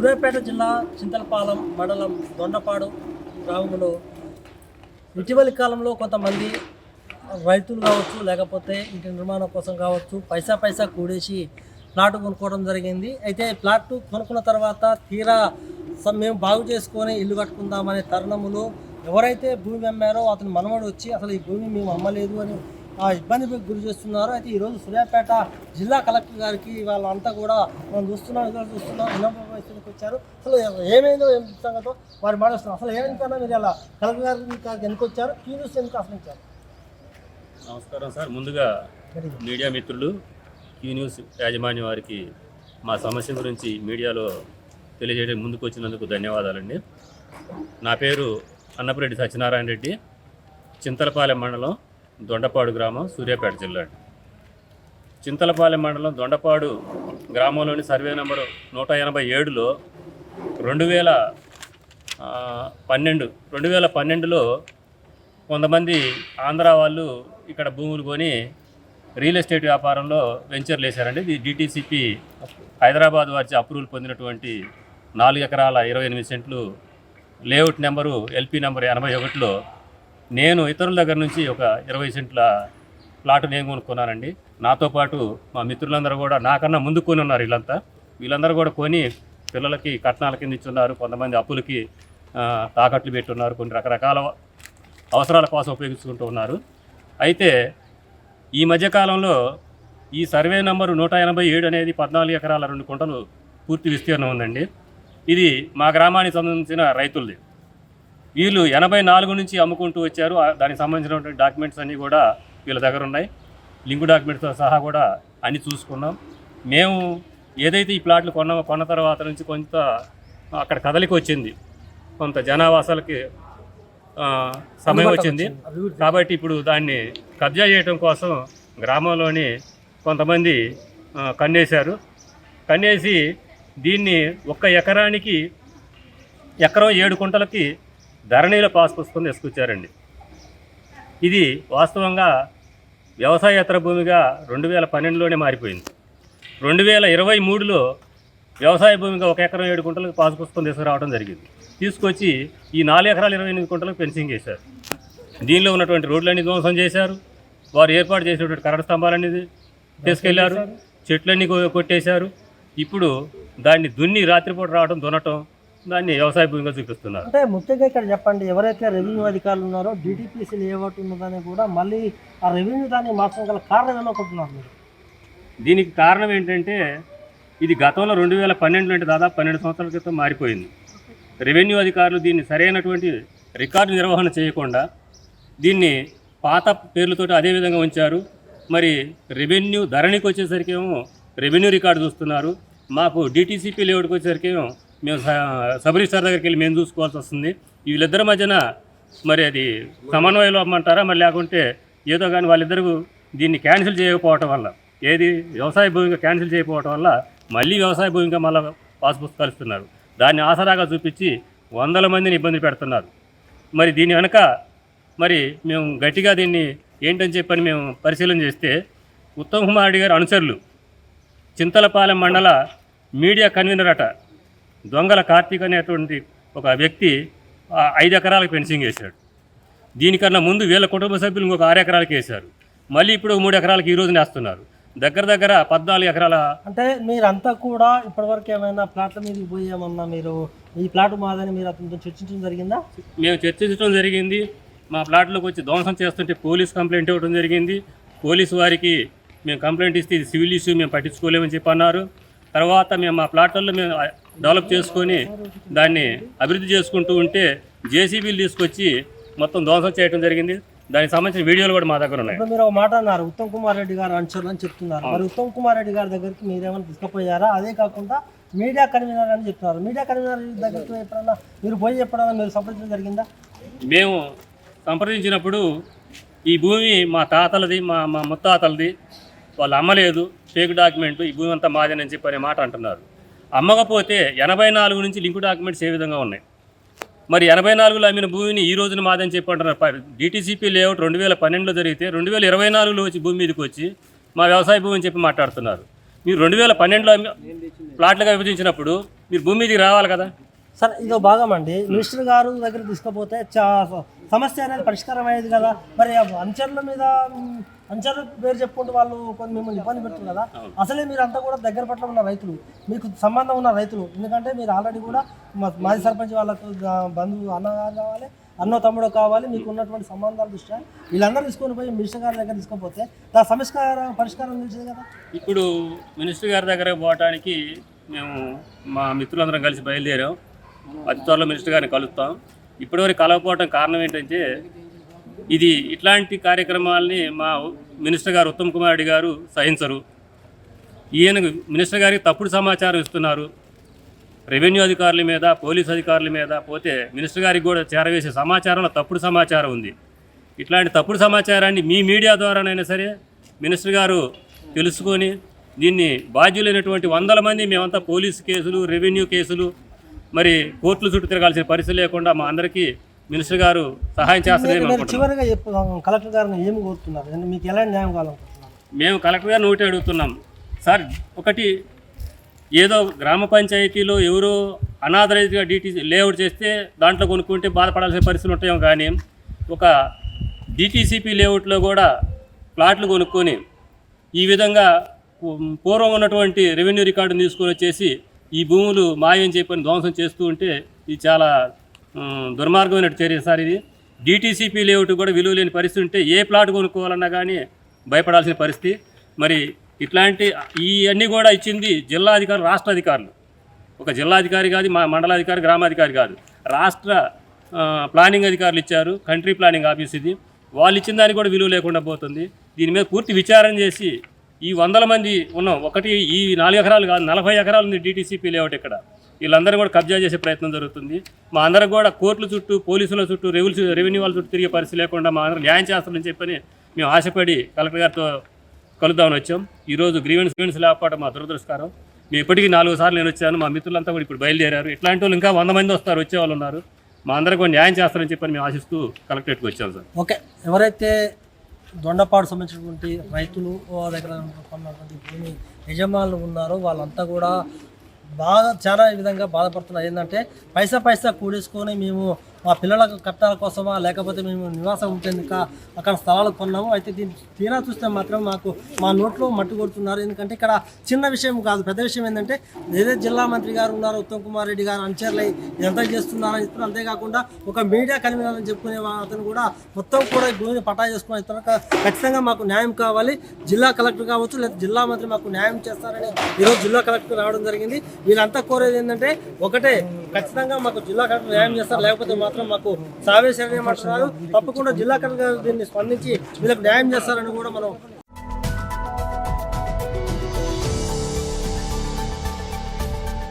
సూర్యాపేట జిల్లా చింతలపాలెం మండలం దొండపాడు గ్రామంలో ఇటీవలి కాలంలో కొంతమంది రైతులు కావచ్చు, లేకపోతే ఇంటి నిర్మాణం కోసం కావచ్చు, పైసా కూడేసి ప్లాట్ కొనుక్కోవడం జరిగింది. అయితే ప్లాట్ కొనుక్కున్న తర్వాత తీరా మేము బాగు చేసుకొని ఇల్లు కట్టుకుందామనే తరుణములో ఎవరైతే భూమి అమ్మారో అతని మనవడు వచ్చి అసలు ఈ భూమి మేము అమ్మలేదు అని ఇబ్బందికి గురి చేస్తున్నారు. అయితే ఈరోజు సూర్యాపేట జిల్లా కలెక్టర్ గారికి వాళ్ళంతా కూడా మనం చూస్తున్నాం విన్నపానికి వచ్చారు. అసలు ఏమైందో ఏం సంగతో వారు మాట్లాడుతున్నారు. అసలు ఏమైందన్నా మీరు ఇలా కలెక్టర్ గారికి ఎందుకు వచ్చారు, క్యూ న్యూస్ ఎందుకు ఆశ్రయించారు? నమస్కారం సార్. ముందుగా మీడియా మిత్రులు, క్యూ న్యూస్ యాజమాన్యం వారికి మా సమస్య గురించి మీడియాలో తెలియజేయడం ముందుకు వచ్చినందుకు ధన్యవాదాలండి. నా పేరు అన్నపురెడ్డి సత్యనారాయణ రెడ్డి, చింతలపాలెం మండలం దొండపాడు గ్రామం, సూర్యాపేట జిల్లా. చింతలపాలెం మండలం దొండపాడు గ్రామంలోని సర్వే నెంబరు 187లో 2012లో కొంతమంది ఆంధ్ర వాళ్ళు ఇక్కడ భూములు కొని రియల్ ఎస్టేట్ వ్యాపారంలో వెంచర్లు వేశారండి. ఇది డిటిసిపి హైదరాబాద్ వారి అప్రూవల్ పొందినటువంటి 4 ఎకరాల 28 సెంట్లు లేఅవుట్ నెంబరు ఎల్పి నెంబర్ 81లో నేను ఇతరుల దగ్గర నుంచి ఒక 20 సెంట్ల ప్లాట్ నేను కొనుక్కున్నానండి. నాతో పాటు మా మిత్రులందరూ కూడా నాకన్నా ముందు కొని ఉన్నారు. వీళ్ళందరూ కూడా కొని పిల్లలకి కట్నాల కింద ఇచ్చున్నారు, కొంతమంది అప్పులకి తాకట్లు పెట్టున్నారు, కొన్ని రకరకాల అవసరాల కోసం ఉపయోగించుకుంటూ ఉన్నారు. అయితే ఈ మధ్యకాలంలో ఈ సర్వే నంబరు 187 అనేది 14 ఎకరాల 2 కుంటలు పూర్తి విస్తీర్ణం ఉందండి. ఇది మా గ్రామానికి సంబంధించిన రైతులది. వీళ్ళు 84 నుంచి అమ్ముకుంటూ వచ్చారు. దానికి సంబంధించినటువంటి డాక్యుమెంట్స్ అన్నీ కూడా వీళ్ళ దగ్గర ఉన్నాయి. లింక్ డాక్యుమెంట్స్తో సహా కూడా అన్నీ చూసుకున్నాం. మేము ఏదైతే ఈ ప్లాట్లు కొన్న తర్వాత నుంచి కొంత అక్కడ కదలిక వచ్చింది, కొంత జనావాసాలకి సమయం వచ్చింది. కాబట్టి ఇప్పుడు దాన్ని కబ్జా చేయడం కోసం గ్రామంలోని కొంతమంది కన్నేశారు. కన్నేసి దీన్ని 1 ఎకరానికి ఎకరం 7 కుంటలకి ధరణిలో పాస్ పుస్తకం తీసుకొచ్చారండి. ఇది వాస్తవంగా వ్యవసాయేతర భూమిగా 2012లోనే మారిపోయింది. 2023లో వ్యవసాయ భూమిగా 1 ఎకరం 7 కుంటలకు పాస్ పుస్తకం తీసుకురావడం జరిగింది. తీసుకొచ్చి ఈ 4 ఎకరాల 28 కుంటలకు ఫెన్సింగ్ చేశారు. దీనిలో ఉన్నటువంటి రోడ్లన్నీ ధ్వంసం చేశారు. వారు ఏర్పాటు చేసినటువంటి కరెంట్ స్తంభాలన్నీ తీసుకెళ్లారు, చెట్లన్నీ కొట్టేశారు. ఇప్పుడు దాన్ని దున్ని రాత్రిపూట రావడం, దున్నటం, దాన్ని వ్యవసాయ భూమిగా చూపిస్తున్నారు. అంటే ముఖ్యంగా ఇక్కడ చెప్పండి, ఎవరైతే రెవెన్యూ అధికారులు ఉన్నారో డిటిపిసి లేఅవుట్ ఉన్నదని కూడా మళ్ళీ ఆ రెవెన్యూ దాన్ని మార్చడం గల కారణం ఏమనుకుంటున్నారు మీరు? దీనికి కారణం ఏంటంటే ఇది గతంలో 2012 అంటే దాదాపు 12 సంవత్సరాల క్రితం మారిపోయింది. రెవెన్యూ అధికారులు దీన్ని సరైనటువంటి రికార్డు నిర్వహణ చేయకుండా దీన్ని పాత పేర్లతో అదే విధంగా ఉంచారు. మరి రెవెన్యూ ధరణికి వచ్చేసరికి ఏమో రెవెన్యూ రికార్డు చూస్తున్నారు. మాకు డిటిసిపి లేఅవుట్కి వచ్చేసరికి ఏమో మేము సబ్ రిజిస్టార్ దగ్గరికి వెళ్ళి మేము చూసుకోవాల్సి వస్తుంది. వీళ్ళిద్దరి మధ్యన మరి అది సమన్వయంలో అమ్మంటారా, మరి లేకుంటే ఏదో కానీ వాళ్ళిద్దరూ దీన్ని క్యాన్సిల్ చేయకపోవటం వల్ల, ఏది వ్యవసాయ భూమిగా క్యాన్సిల్ చేయకపోవటం వల్ల మళ్ళీ వ్యవసాయ భూమిగా మళ్ళీ పాస్ పుస్తకాలు ఇస్తున్నారు. దాన్ని ఆసరాగా చూపించి 100 మందిని ఇబ్బంది పెడుతున్నారు. మరి దీని వెనక మరి మేము గట్టిగా దీన్ని ఏంటని చెప్పని మేము పరిశీలన చేస్తే ఉత్తమ్ కుమార్ రెడ్డి గారి అనుచరులు చింతలపాలెం మండల మీడియా కన్వీనర్ అట దొంగల కార్తీక్ అనేటువంటి ఒక వ్యక్తి 5 ఎకరాలకు ఫెన్సింగ్ వేశాడు. దీనికన్నా ముందు వీళ్ళ కుటుంబ సభ్యులు ఇంకొక 6 ఎకరాలకు వేశారు. మళ్ళీ ఇప్పుడు 3 ఎకరాలకు ఈ రోజున వేస్తున్నారు. దగ్గర 14 ఎకరాల. అంటే మీరంతా కూడా ఇప్పటివరకు ఏమైనా ప్లాట్ల మీదకి పోయామన్నా మీరు ఈ ప్లాట్ మాదని మీరు అతనితో చర్చించడం జరిగిందా? మేము చర్చించడం జరిగింది. మా ప్లాట్లోకి వచ్చి ధ్వంసం చేస్తుంటే పోలీస్ కంప్లైంట్ ఇవ్వడం జరిగింది. పోలీసు వారికి మేము కంప్లైంట్ ఇస్తే ఇది సివిల్ ఇష్యూ, మేము పట్టించుకోలేమని చెప్పి అన్నారు. తర్వాత మేము మా ప్లాట్లలో మేము డెవలప్ చేసుకొని దాన్ని అభివృద్ధి చేసుకుంటూ ఉంటే జేసీబీలు తీసుకొచ్చి మొత్తం ధ్వంసం చేయడం జరిగింది. దానికి సంబంధించిన వీడియోలు కూడా మా దగ్గర ఉన్నాయి. మీరు ఒక మాట అన్నారు, ఉత్తమ్ కుమార్ రెడ్డి గారు అనుచరులు అని చెప్తున్నారు. మరి ఉత్తమ్ కుమార్ రెడ్డి గారి దగ్గరికి మీరేమైనా తీసుకుపోయారా? అదే కాకుండా మీడియా కన్వీనర్ అని చెప్తున్నారు. మీడియా కన్వీనర్ దగ్గరికి ఎప్పుడన్నా మీరు పోయి ఎప్పుడన్నా మీరు సంప్రదించడం జరిగిందా? మేము సంప్రదించినప్పుడు ఈ భూమి మా తాతలది, మా ముత్తాతలది, వాళ్ళు అమ్మలేదు, ఫేక్ డాక్యుమెంట్, ఈ భూమి అంతా మాదేనని చెప్పి అనే మాట అంటున్నారు. అమ్మకపోతే 84 నుంచి లింక్ డాక్యుమెంట్స్ ఏ విధంగా ఉన్నాయి? మరి 84లో అమ్మిన భూమిని ఈ రోజున మాదని చెప్పి అంటున్నారు. డిటిసిపి లేఅవుట్ 2012లో జరిగితే 2024లో వచ్చి భూమి మీదకి వచ్చి మా వ్యవసాయ భూమి అని చెప్పి మాట్లాడుతున్నారు. మీరు 2012లో ప్లాట్లుగా విభజించినప్పుడు మీరు భూమి మీదకి రావాలి కదా. సార్ ఇదో భాగం అండి. మినిస్టర్ గారు దగ్గర తీసుకపోతే సమస్య అనేది పరిష్కారం అయ్యేది కదా. మరి అంచర్ల మీద అంచర్ల పేరు చెప్పుకుంటూ వాళ్ళు కొన్ని మిమ్మల్ని ఇబ్బంది పెడుతుంది కదా. అసలే మీరు అంతా కూడా దగ్గర పట్ల ఉన్న రైతులు, మీకు సంబంధం ఉన్న రైతులు. ఎందుకంటే మీరు ఆల్రెడీ కూడా మాజీ సర్పంచ్ వాళ్ళకు బంధువు అన్నగారు కావాలి, అన్నో తమ్ముడు కావాలి. మీకు ఉన్నటువంటి సంబంధాల దృష్ట్యా వీళ్ళందరూ తీసుకొని పోయి మినిస్టర్ గారి దగ్గర తీసుకపోతే దాని పరిష్కారం తెలిసింది కదా. ఇప్పుడు మినిస్టర్ గారి దగ్గర పోవడానికి మేము మా మిత్రులందరం కలిసి బయలుదేరాం. అతి త్వరలో మినిస్టర్ గారిని కలుస్తాం. ఇప్పటివరకు కలవకపోవడం కారణం ఏంటంటే ఇది ఇట్లాంటి కార్యక్రమాలని మా మినిస్టర్ గారు ఉత్తమ్ కుమార్ రెడ్డి గారు సహించరు. ఈయన మినిస్టర్ గారికి తప్పుడు సమాచారం ఇస్తున్నారు. రెవెన్యూ అధికారుల మీద, పోలీస్ అధికారుల మీద పోతే మినిస్టర్ గారికి కూడా చేరవేసే సమాచారంలో తప్పుడు సమాచారం ఉంది. ఇట్లాంటి తప్పుడు సమాచారాన్ని మీ మీడియా ద్వారానైనా సరే మినిస్టర్ గారు తెలుసుకొని దీన్ని బాధ్యులైనటువంటి 100 మంది మేమంతా పోలీసు కేసులు, రెవెన్యూ కేసులు, మరి కోర్టుల చుట్టూ తిరగాల్సిన పరిస్థితి లేకుండా మా అందరికీ మినిస్టర్ గారు సహాయం చేస్తారని చివరిగా కలెక్టర్ గారిని ఏమి కోరుతున్నారు? మీకు ఎలాంటి న్యాయం కావాలనుకుంటున్నారు? మేము కలెక్టర్ గారిని ఒకటి అడుగుతున్నాం సార్. ఒకటి, ఏదో గ్రామ పంచాయతీలో ఎవరో అనాథరైజ్గా డీటీసీ లేఅవుట్ చేస్తే దాంట్లో కొనుక్కుంటే బాధపడాల్సిన పరిస్థితులు ఉంటాయేమో, కానీ ఒక డిటీసీపీ లేఅవుట్లో కూడా ప్లాట్లు కొనుక్కొని ఈ విధంగా పూర్వం ఉన్నటువంటి రెవెన్యూ రికార్డును తీసుకొని వచ్చేసి ఈ భూములు మాయం చెప్పని ధ్వంసం చేస్తూ ఉంటే ఇది చాలా దుర్మార్గమైన చర్య సార్. ఇది డిటీసీపీ లేఅవుట్ కూడా విలువ లేని పరిస్థితి ఉంటే ఏ ప్లాట్ కొనుక్కోవాలన్నా కానీ భయపడాల్సిన పరిస్థితి. మరి ఇట్లాంటి ఇవన్నీ కూడా ఇచ్చింది జిల్లా అధికారులు, రాష్ట్ర అధికారులు. ఒక జిల్లా అధికారి కాదు, మా మండలాధికారి, గ్రామాధికారి కాదు, రాష్ట్ర ప్లానింగ్ అధికారులు ఇచ్చారు. కంట్రీ ప్లానింగ్ ఆఫీస్ ఇది. వాళ్ళు ఇచ్చిన దానికి కూడా విలువ లేకుండా పోతుంది. దీని మీద పూర్తి విచారణ చేసి ఈ 100 మంది ఉన్నాం, ఒకటి ఈ 4 ఎకరాలు కాదు 40 ఎకరాలు ఉంది డిటీసీపీ లేఅవుట్. ఇక్కడ వీళ్ళందరూ కూడా కబ్జా చేసే ప్రయత్నం జరుగుతుంది. మా అందరికి కూడా కోర్టుల చుట్టూ, పోలీసుల చుట్టూ, రెవెన్యూ వాళ్ళ చుట్టూ తిరిగే పరిస్థితి లేకుండా మా అందరూ న్యాయం చేస్తామని చెప్పని మేము ఆశపడి కలెక్టర్ గారితో కలుద్దామని వచ్చాం. ఈరోజు గ్రీవెన్స్ లేకపోవడం మా దురదృష్టకరం. మేము ఇప్పటికీ 4 సార్లు నేను వచ్చాను. మా మిత్రులంతా కూడా ఇప్పుడు బయలుదేరారు. ఇట్లాంటి వాళ్ళు ఇంకా 100 మంది వస్తారు, వచ్చేవాళ్ళు ఉన్నారు. మా అందరికి కూడా న్యాయం చేస్తారని చెప్పని మేము ఆశిస్తూ కలెక్టరేట్కి వచ్చాం సార్. ఓకే, ఎవరైతే దొండపాడు సంబంధించినటువంటి రైతులు దగ్గర కొన్నటువంటి భూమి యజమానులు ఉన్నారో వాళ్ళంతా కూడా చాలా ఈ విధంగా బాధపడుతున్నారు. ఏంటంటే పైసా కూడేసుకొని మేము మా పిల్లలకు కట్టాల కోసమా లేకపోతే మేము నివాసం ఉంటేందుక అక్కడ స్థలాలు కొన్నాము. అయితే దీన్ని తీరా చూస్తే మాత్రం మా నోట్లో మట్టి కొడుతున్నారు. ఎందుకంటే ఇక్కడ చిన్న విషయం కాదు, పెద్ద విషయం ఏంటంటే ఏదైతే జిల్లా మంత్రి గారు ఉన్నారు ఉత్తమ్ కుమార్ రెడ్డి గారు అంచర్లై ఎంత చేస్తున్నారని చెప్తున్నారు. అంతేకాకుండా ఒక మీడియా కన్వీనర్ అని చెప్పుకునే అతను కూడా మొత్తం కూడా ఈ భూమిని పటా చేసుకుని ఇతను ఖచ్చితంగా మాకు న్యాయం కావాలి, జిల్లా కలెక్టర్ కావచ్చు లేదా జిల్లా మంత్రి మాకు న్యాయం చేస్తారని ఈరోజు జిల్లా కలెక్టర్ రావడం జరిగింది. వీళ్ళంతా కోరేది ఏంటంటే ఒకటే, ఖచ్చితంగా మాకు జిల్లా కలెక్టర్ న్యాయం చేస్తారు, లేకపోతే మాత్రం మాకు సావేశ్వరం ఏమంటున్నారు. తప్పకుండా జిల్లా కలెక్టర్ దీన్ని స్పందించి వీళ్ళకి న్యాయం చేస్తారని కూడా మనం